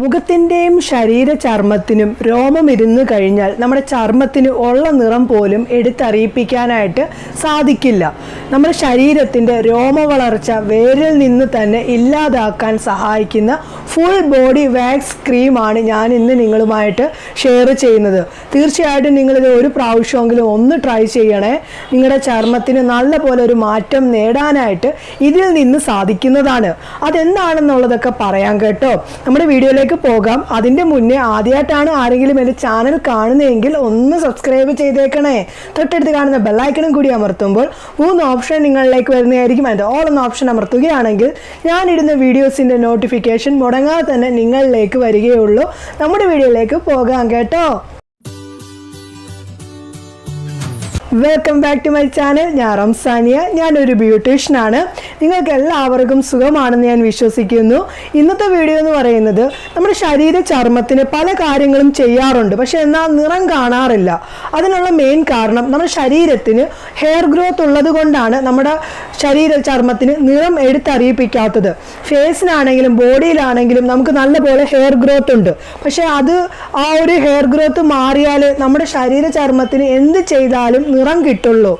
മുഖത്തിൻ്റെയും ശരീര ചർമ്മത്തിനും രോമം ഇരുന്നു കഴിഞ്ഞാൽ നമ്മുടെ ചർമ്മത്തിന് ഉള്ള നിറം പോലും എടുത്തറിയിപ്പിക്കാനായിട്ട് സാധിക്കില്ല. നമ്മുടെ ശരീരത്തിൻ്റെ രോമ വളർച്ച വേരിൽ നിന്ന് തന്നെ ഇല്ലാതാക്കാൻ സഹായിക്കുന്ന ഫുൾ ബോഡി വാക്സ് ക്രീമാണ് ഞാൻ ഇന്ന് നിങ്ങളുമായിട്ട് ഷെയർ ചെയ്യുന്നത്. തീർച്ചയായിട്ടും നിങ്ങളിത് ഒരു പ്രാവശ്യമെങ്കിലും ഒന്ന് ട്രൈ ചെയ്യണേ. നിങ്ങളുടെ ചർമ്മത്തിന് നല്ല പോലെ ഒരു മാറ്റം നേടാനായിട്ട് ഇതിൽ നിന്ന് സാധിക്കുന്നതാണ്. അതെന്താണെന്നുള്ളതൊക്കെ പറയാം കേട്ടോ. നമ്മുടെ വീഡിയോയിലേക്ക് പോകാം. അതിൻ്റെ മുന്നേ ആദ്യമായിട്ടാണ് ആരെങ്കിലും എൻ്റെ ചാനൽ കാണുന്നതെങ്കിൽ ഒന്ന് സബ്സ്ക്രൈബ് ചെയ്തേക്കണേ. തൊട്ടടുത്ത് കാണുന്ന ബെല്ലൈക്കണും കൂടി അമർത്തുമ്പോൾ 3 ഓപ്ഷൻ നിങ്ങളിലേക്ക് വരുന്നതായിരിക്കും. അതിൻ്റെ ഓൾ എന്ന ഓപ്ഷൻ അമർത്തുകയാണെങ്കിൽ ഞാനിടുന്ന വീഡിയോസിൻ്റെ നോട്ടിഫിക്കേഷൻ മുടങ്ങാതെ തന്നെ നിങ്ങളിലേക്ക് വരികയുള്ളൂ. നമ്മുടെ വീഡിയോയിലേക്ക് പോകാം കേട്ടോ. Welcome back to my channel. ഞാൻ റംസാനിയ. ഞാനൊരു ബ്യൂട്ടീഷ്യനാണ്. നിങ്ങൾക്ക് എല്ലാവർക്കും സുഖമാണെന്ന് ഞാൻ വിശ്വസിക്കുന്നു. ഇന്നത്തെ വീഡിയോ എന്ന് പറയുന്നത് നമ്മുടെ ശരീര ചർമ്മത്തിന് പല കാര്യങ്ങളും ചെയ്യാറുണ്ട്, പക്ഷെ എന്നാൽ നിറം കാണാറില്ല. അതിനുള്ള മെയിൻ കാരണം നമ്മുടെ ശരീരത്തിന് ഹെയർ ഗ്രോത്ത് ഉള്ളത് കൊണ്ടാണ് നമ്മുടെ ശരീര ചർമ്മത്തിന് നിറം എടുത്തറിയിപ്പിക്കാത്തത്. ഫേസിനാണെങ്കിലും ബോഡിയിലാണെങ്കിലും നമുക്ക് നല്ലപോലെ ഹെയർ ഗ്രോത്ത് ഉണ്ട്. പക്ഷെ ആ ഒരു ഹെയർ ഗ്രോത്ത് മാറിയാൽ നമ്മുടെ ശരീര ചർമ്മത്തിന് എന്ത് ചെയ്താലും നിറം കിട്ടുള്ളൂ.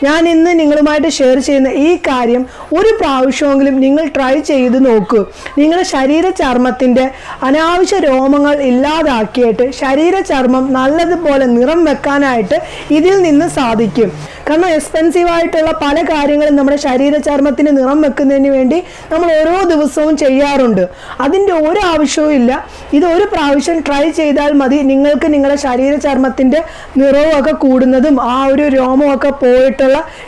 ഞാൻ ഇന്ന് നിങ്ങളുമായിട്ട് ഷെയർ ചെയ്യുന്ന ഈ കാര്യം ഒരു പ്രാവശ്യമെങ്കിലും നിങ്ങൾ ട്രൈ ചെയ്ത് നോക്കൂ. നിങ്ങളുടെ ശരീര ചർമ്മത്തിൻ്റെ അനാവശ്യ രോമങ്ങൾ ഇല്ലാതാക്കിയിട്ട് ശരീര ചർമ്മം നല്ലതുപോലെ നിറം വെക്കാനായിട്ട് ഇതിൽ നിന്ന് സാധിക്കും. കാരണം എക്സ്പെൻസീവായിട്ടുള്ള പല കാര്യങ്ങളും നമ്മുടെ ശരീര ചർമ്മത്തിന് നിറം വെക്കുന്നതിന് വേണ്ടി നമ്മൾ ഓരോ ദിവസവും ചെയ്യാറുണ്ട്. അതിൻ്റെ ഒരു ആവശ്യവും ഇല്ല. ഇത് ഒരു പ്രാവശ്യം ട്രൈ ചെയ്താൽ മതി. നിങ്ങൾക്ക് നിങ്ങളുടെ ശരീര ചർമ്മത്തിൻ്റെ നിറവും ഒക്കെ കൂടുന്നതും ആ ഒരു രോമമൊക്കെ പോയിട്ടുള്ള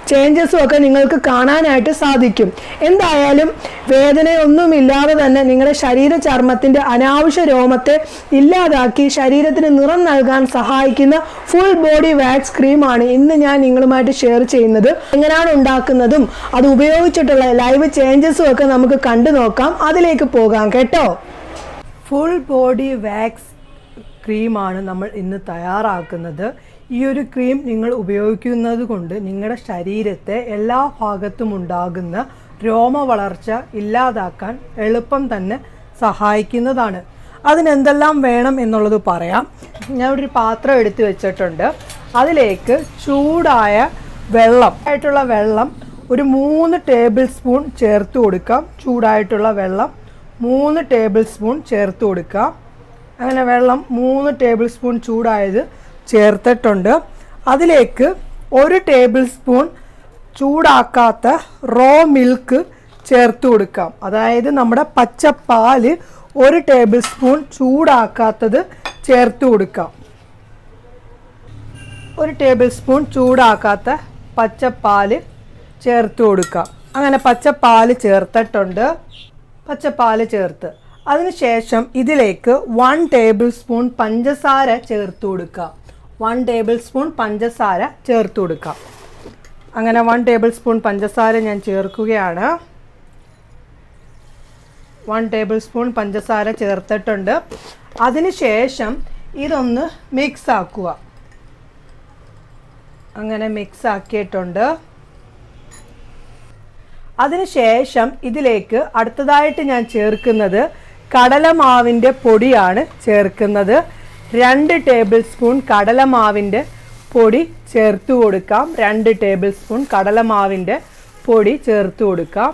ചേഞ്ചസും ഒക്കെ നിങ്ങൾക്ക് കാണാനായിട്ട് സാധിക്കും. എന്തായാലും വേദനയൊന്നുമില്ലാതെ തന്നെ നിങ്ങളുടെ ശരീര ചർമ്മത്തിൻ്റെ അനാവശ്യ രോമത്തെ ഇല്ലാതാക്കി ശരീരത്തിന് നിറം നൽകാൻ സഹായിക്കുന്ന ഫുൾ ബോഡി വാക്സ് ക്രീമാണ് ഇന്ന് ഞാൻ നിങ്ങളുമായിട്ട് ഷെയർ ചെയ്യുന്നത്. എങ്ങനെയാണ് ഉണ്ടാക്കുന്നതും അത് ഉപയോഗിച്ചിട്ടുള്ള ലൈവ് ചേഞ്ചസും ഒക്കെ നമുക്ക് കണ്ടു നോക്കാം. അതിലേക്ക് പോകാം കേട്ടോ. ഫുൾ ബോഡി വാക്സ് ക്രീമാണ് നമ്മൾ ഇന്ന് തയ്യാറാക്കുന്നത്. ഈ ഒരു ക്രീം നിങ്ങൾ ഉപയോഗിക്കുന്നത് കൊണ്ട് നിങ്ങളുടെ ശരീരത്തെ എല്ലാ ഭാഗത്തും ഉണ്ടാകുന്ന രോമ വളർച്ച ഇല്ലാതാക്കാൻ എളുപ്പം തന്നെ സഹായിക്കുന്നതാണ്. അതിനെന്തെല്ലാം വേണം എന്നുള്ളത് പറയാം. ഞാൻ ഒരു പാത്രം എടുത്ത് വെച്ചിട്ടുണ്ട്. അതിലേക്ക് ചൂടായ വെള്ളം ഒരു 3 ടേബിൾ സ്പൂൺ ചേർത്ത് കൊടുക്കാം. ചൂടായിട്ടുള്ള വെള്ളം 3 ടേബിൾ സ്പൂൺ ചേർത്ത് കൊടുക്കാം. അങ്ങനെ വെള്ളം 3 ടേബിൾ സ്പൂൺ ചൂടായത് ചേർത്തിട്ടുണ്ട്. അതിലേക്ക് 1 ടേബിൾ സ്പൂൺ ചൂടാക്കാത്ത റോ മിൽക്ക് ചേർത്ത് കൊടുക്കാം. അതായത് നമ്മുടെ പച്ചപ്പാല് 1 ടേബിൾ സ്പൂൺ ചൂടാക്കാത്തത് ചേർത്ത് കൊടുക്കാം. 1 ടേബിൾ സ്പൂൺ ചൂടാക്കാത്ത പച്ചപ്പാല് ചേർത്ത് കൊടുക്കാം. അങ്ങനെ പച്ചപ്പാല് ചേർത്തിട്ടുണ്ട്. പച്ചപ്പാല് ചേർത്ത് അതിനുശേഷം ഇതിലേക്ക് 1 ടേബിൾ സ്പൂൺ പഞ്ചസാര ചേർത്ത് കൊടുക്കാം. 1 ടേബിൾ സ്പൂൺ പഞ്ചസാര ചേർത്ത് കൊടുക്കാം. അങ്ങനെ 1 ടേബിൾ സ്പൂൺ പഞ്ചസാര ഞാൻ ചേർക്കുകയാണ്. 1 ടേബിൾ സ്പൂൺ പഞ്ചസാര ചേർത്തിട്ടുണ്ട്. അതിനുശേഷം ഇതൊന്ന് മിക്സ് ആക്കുക. അങ്ങനെ മിക്സ് ആക്കിയിട്ടുണ്ട്. അതിനുശേഷം ഇതിലേക്ക് അടുത്തതായിട്ട് ഞാൻ ചേർക്കുന്നത് കടലമാവിൻ്റെ പൊടിയാണ് ചേർക്കുന്നത്. 2 ടേബിൾ സ്പൂൺ കടലമാവിൻ്റെ പൊടി ചേർത്ത് കൊടുക്കാം. 2 ടേബിൾ സ്പൂൺ കടലമാവിൻ്റെ പൊടി ചേർത്ത് കൊടുക്കാം.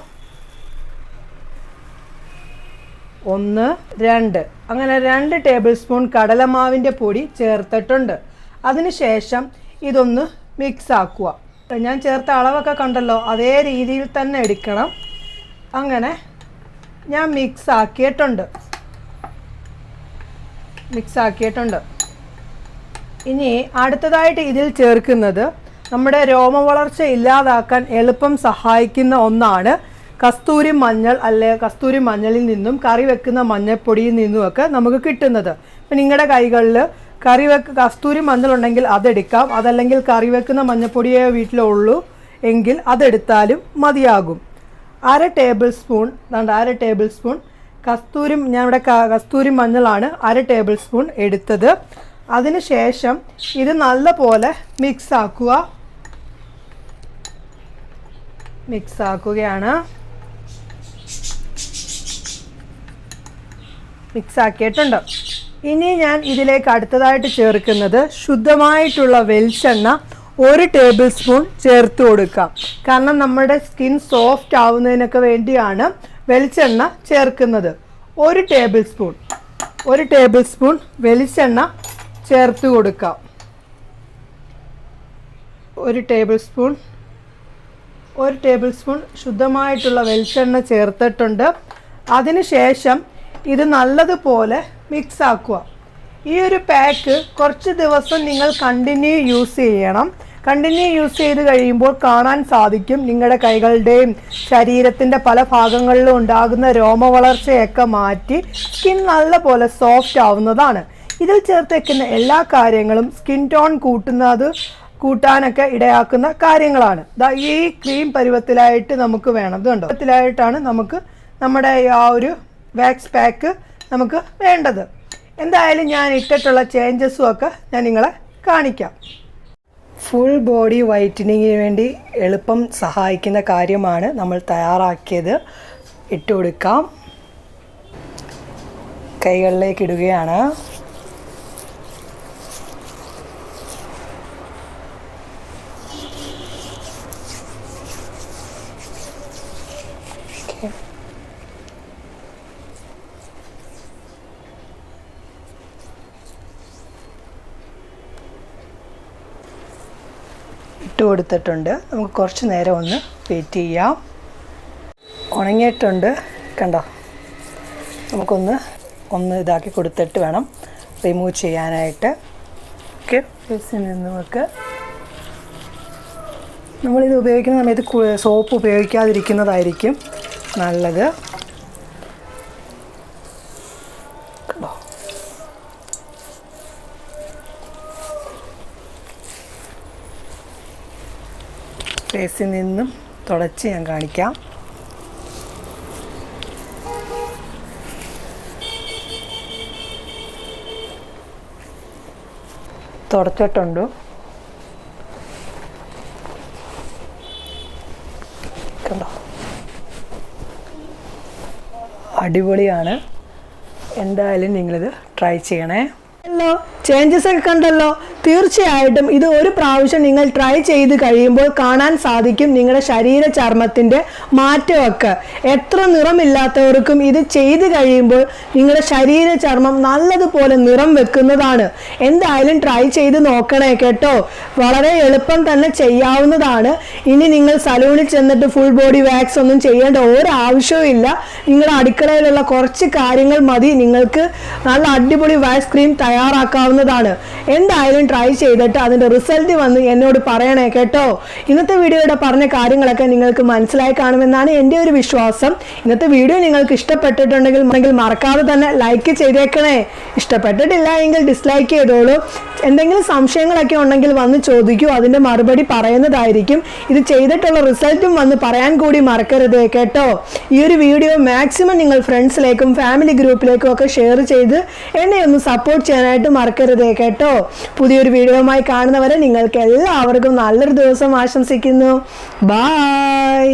1 2 അങ്ങനെ 2 ടേബിൾ സ്പൂൺ കടലമാവിൻ്റെ പൊടി ചേർത്തിട്ടുണ്ട്. അതിനുശേഷം ഇതൊന്ന് മിക്സ് ആക്കുക. ഞാൻ ചേർത്ത അളവൊക്കെ കണ്ടല്ലോ, അതേ രീതിയിൽ തന്നെ എടുക്കണം. അങ്ങനെ ഞാൻ മിക്സ് ആക്കിയിട്ടുണ്ട്. ഇനി അടുത്തതായിട്ട് ഇതിൽ ചേർക്കുന്നത് നമ്മുടെ രോമ വളർച്ച ഇല്ലാതാക്കാൻ എളുപ്പം സഹായിക്കുന്ന ഒന്നാണ് കസ്തൂരി മഞ്ഞൾ. കസ്തൂരി മഞ്ഞളിൽ നിന്നും കറി വെക്കുന്ന മഞ്ഞൾപ്പൊടിയിൽ നിന്നുമൊക്കെ നമുക്ക് കിട്ടുന്നത്. ഇപ്പം നിങ്ങളുടെ കൈകളിൽ കസ്തൂരി മഞ്ഞളുണ്ടെങ്കിൽ അതെടുക്കാം. അതല്ലെങ്കിൽ കറി വെക്കുന്ന മഞ്ഞൾപ്പൊടിയേ വീട്ടിലുള്ളൂ എങ്കിൽ അതെടുത്താലും മതിയാകും. 1/2 ടേബിൾ സ്പൂൺ ഞാൻ ഇവിടെ കസ്തൂരി മഞ്ഞളാണ് 1/2 ടേബിൾ സ്പൂൺ എടുത്തത്. അതിനുശേഷം ഇത് നല്ലപോലെ മിക്സ് ആക്കുകയാണ്. മിക്സ് ആക്കിയിട്ടുണ്ട്. ഇനി ഞാൻ ഇതിലേക്ക് അടുത്തതായിട്ട് ചേർക്കുന്നത് ശുദ്ധമായിട്ടുള്ള വെളിച്ചെണ്ണ 1 ടേബിൾ സ്പൂൺ ചേർത്ത് കൊടുക്കാം. കാരണം നമ്മുടെ സ്കിൻ സോഫ്റ്റ് ആവുന്നതിനൊക്കെ വേണ്ടിയാണ് വെളിച്ചെണ്ണ ചേർക്കുന്നത്. 1 ടേബിൾ സ്പൂൺ വെളിച്ചെണ്ണ ചേർത്ത് കൊടുക്കാം. 1 ടേബിൾ സ്പൂൺ ശുദ്ധമായിട്ടുള്ള വെളിച്ചെണ്ണ ചേർത്തിട്ടുണ്ട്. അതിനുശേഷം ഇത് നല്ലതുപോലെ മിക്സ് ആക്കുക. ഈ ഒരു പാക്ക് കുറച്ച് ദിവസം നിങ്ങൾ കണ്ടിന്യൂ യൂസ് ചെയ്യണം. കണ്ടിന്യൂ യൂസ് ചെയ്ത് കഴിയുമ്പോൾ കാണാൻ സാധിക്കും നിങ്ങളുടെ കൈകളുടെയും ശരീരത്തിൻ്റെ പല ഭാഗങ്ങളിലും ഉണ്ടാകുന്ന രോമവളർച്ചയൊക്കെ മാറ്റി സ്കിൻ നല്ലപോലെ സോഫ്റ്റ് ആവുന്നതാണ്. ഇതിൽ ചേർത്തേക്കുന്ന എല്ലാ കാര്യങ്ങളും സ്കിൻ ടോൺ കൂട്ടാനൊക്കെ ഇടയാക്കുന്ന കാര്യങ്ങളാണ്. ഈ ക്രീം പരുവത്തിലായിട്ട് നമുക്ക് വേണം. ഇതുണ്ടോ പരുവത്തിലായിട്ടാണ് നമുക്ക് നമ്മുടെ ആ ഒരു വാക്സ് പാക്ക് നമുക്ക് വേണ്ടത്. എന്തായാലും ഞാൻ ഇട്ടിട്ടുള്ള ചേഞ്ചസും ഒക്കെ ഞാൻ നിങ്ങളെ കാണിക്കാം. ഫുൾ ബോഡി വൈറ്റനിങ്ങിന് വേണ്ടി എളുപ്പം സഹായിക്കുന്ന കാര്യമാണ് നമ്മൾ തയ്യാറാക്കിയത്. ഇട്ട് കൊടുക്കാം. കൈകളിലേക്ക് ഇടുകയാണ്. ഇട്ട് കൊടുത്തിട്ടുണ്ട്. നമുക്ക് കുറച്ച് നേരം ഒന്ന് വെയിറ്റ് ചെയ്യാം. ഉണങ്ങിയിട്ടുണ്ട്, കണ്ടോ. നമുക്കൊന്ന് ഇതാക്കി കൊടുത്തിട്ട് വേണം റിമൂവ് ചെയ്യാനായിട്ട്. ഓക്കെ, ഫേസിൽ നിന്ന് നമുക്ക് നമ്മളിത് ഉപയോഗിക്കുന്ന സമയത്ത് സോപ്പ് ഉപയോഗിക്കാതിരിക്കുന്നതായിരിക്കും നല്ലത്. കണ്ടോ, ഫേസിൽ നിന്നും തുടച്ച് ഞാൻ കാണിക്കാം. തുടച്ചിട്ടുണ്ട്. കണ്ടോ, അടിപൊളിയാണ്. എന്തായാലും നിങ്ങളിത് ട്രൈ ചെയ്യണേ. ചേഞ്ചസ് ഒക്കെ കണ്ടല്ലോ. തീർച്ചയായിട്ടും ഇത് ഒരു പ്രാവശ്യം നിങ്ങൾ ട്രൈ ചെയ്ത് കഴിയുമ്പോൾ കാണാൻ സാധിക്കും നിങ്ങളുടെ ശരീര ചർമ്മത്തിൻ്റെ മാറ്റമൊക്കെ. എത്ര നിറമില്ലാത്തവർക്കും ഇത് ചെയ്ത് കഴിയുമ്പോൾ നിങ്ങളുടെ ശരീര ചർമ്മം നല്ലതുപോലെ നിറം വെക്കുന്നതാണ്. എന്തായാലും ട്രൈ ചെയ്ത് നോക്കണേ കേട്ടോ. വളരെ എളുപ്പം തന്നെ ചെയ്യാവുന്നതാണ്. ഇനി നിങ്ങൾ സലൂണിൽ ചെന്നിട്ട് ഫുൾ ബോഡി വാക്സ് ഒന്നും ചെയ്യേണ്ട ഒരാവശ്യവും ഇല്ല. നിങ്ങളുടെ അടുക്കളയിലുള്ള കുറച്ച് കാര്യങ്ങൾ മതി നിങ്ങൾക്ക് നല്ല അടിപൊളി വാക്സ് ക്രീം തയ്യാറാക്കാവുന്നതാണ്. എന്തായാലും ട്രൈ ചെയ്തിട്ട് അതിൻ്റെ റിസൾട്ട് വന്ന് എന്നോട് പറയണേ കേട്ടോ. ഇന്നത്തെ വീഡിയോയുടെ പറഞ്ഞ കാര്യങ്ങളൊക്കെ നിങ്ങൾക്ക് മനസ്സിലായി കാണുമെന്നാണ് എൻ്റെ ഒരു വിശ്വാസം. ഇന്നത്തെ വീഡിയോ നിങ്ങൾക്ക് ഇഷ്ടപ്പെട്ടിട്ടുണ്ടെങ്കിൽ മറക്കാതെ തന്നെ ലൈക്ക് ചെയ്തേക്കണേ. ഇഷ്ടപ്പെട്ടിട്ടില്ല എങ്കിൽ ഡിസ്ലൈക്ക് ചെയ്തോളൂ. എന്തെങ്കിലും സംശയങ്ങളൊക്കെ ഉണ്ടെങ്കിൽ വന്ന് ചോദിക്കൂ, അതിൻ്റെ മറുപടി പറയുന്നതായിരിക്കും. ഇത് ചെയ്തിട്ടുള്ള റിസൾട്ടും വന്ന് പറയാൻ കൂടി മറക്കരുത് കേട്ടോ. ഈ ഒരു വീഡിയോ മാക്സിമം നിങ്ങൾ ഫ്രണ്ട്സിലേക്കും ഫാമിലി ഗ്രൂപ്പിലേക്കും ഒക്കെ ഷെയർ ചെയ്ത് എന്നെ ഒന്ന് സപ്പോർട്ട് ചെയ്യാനായിട്ട് മറക്കരുത് കേട്ടോ. പുതിയൊരു വീഡിയോയുമായി കാണുന്നവരെ നിങ്ങൾക്ക് എല്ലാവർക്കും നല്ലൊരു ദിവസം ആശംസിക്കുന്നു. ബൈ.